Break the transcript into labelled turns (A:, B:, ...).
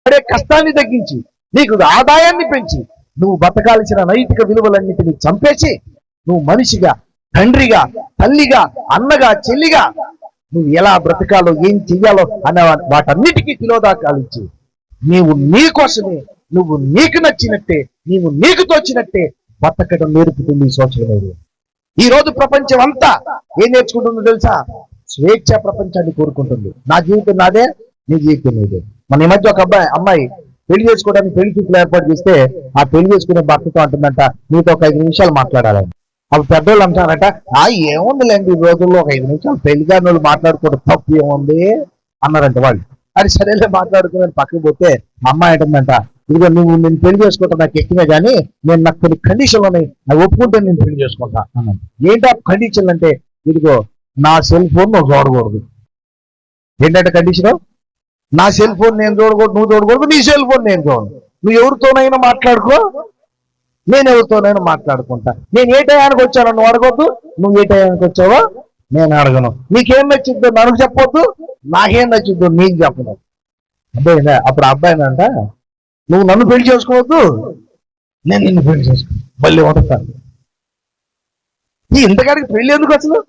A: పడే కష్టాన్ని తగ్గించి నీకు ఆదాయాన్ని పెంచి నువ్వు బతకాల్సిన నైతిక విలువలన్నిటినీ చంపేసి నువ్వు మనిషిగా, తండ్రిగా, తల్లిగా, అన్నగా, చెల్లిగా నువ్వు ఎలా బ్రతకాలో, ఏం చెయ్యాలో అనే వాటన్నిటికీ తిలోదాకాలిచ్చి నీవు నీ కోసమే, నువ్వు నీకు నచ్చినట్టే, నీవు నీకు తోచినట్టే బతకడం నేర్పుతుంది సోషల్ మీడియా. ఈ రోజు ప్రపంచం అంతా ఏం నేర్చుకుంటుందో తెలుసా? స్వేచ్ఛ ప్రపంచాన్ని కోరుకుంటుంది. నా జీవితం నాదే, నీ జీవితం నీదే. మన ఈ మధ్య ఒక అమ్మాయి పెళ్లి చేసుకోవడానికి పెళ్లి చూపులు ఏర్పాటు చేస్తే ఆ పెళ్లి చేసుకునే భర్తతో అంటుందంట, నీతో ఒక 5 నిమిషాలు మాట్లాడాలని. అప్పుడు పెద్దోళ్ళు అంటారట, ఏముందిలేండి ఈ రోజుల్లో ఒక 5 నిమిషాలు పెళ్లిగాని వాళ్ళు మాట్లాడుకోవడం తప్పు ఏముంది అన్నారంట వాళ్ళు. అది సరేలే మాట్లాడుకుని పక్కకు పోతే అమ్మాయి అంటుందంట, ఇదిగో నువ్వు నేను పెళ్లి చేసుకోవటం నాకు ఎక్కువే కానీ నాకు కొన్ని కండిషన్లు ఉన్నాయి, నాకు ఒప్పుకుంటే నేను పెళ్లి చేసుకుంటా అన్నాను. ఏంటా కండిషన్లు అంటే, ఇదిగో నా సెల్ ఫోన్ నువ్వు చూడకూడదు. ఏంటంటే కండిషన్? నా సెల్ ఫోన్ నేను చూడకూడదు, నువ్వు చూడకూడదు, నీ సెల్ ఫోన్ నేను చూడను. నువ్వు ఎవరితోనైనా మాట్లాడుకో, నేను ఎవరితోనైనా మాట్లాడుకుంటా. నేను ఏ టయానికి వచ్చానో నువ్వు అడగొద్దు, నువ్వు ఏ టయానికి వచ్చావో నేను అడగను. నీకేం నచ్చిందో నాకు చెప్పొద్దు, నాకేం నచ్చిందో నీకు చెప్పను. అబ్బాయి అప్పుడు అబ్బాయి అంట, నువ్వు నన్ను పెళ్లి చేసుకోవద్దు, నేను నిన్ను పెళ్లి చేసుకో, మళ్ళీ ఉంటాను. ఇంతకాడికి పెళ్లి ఎందుకు అసలు?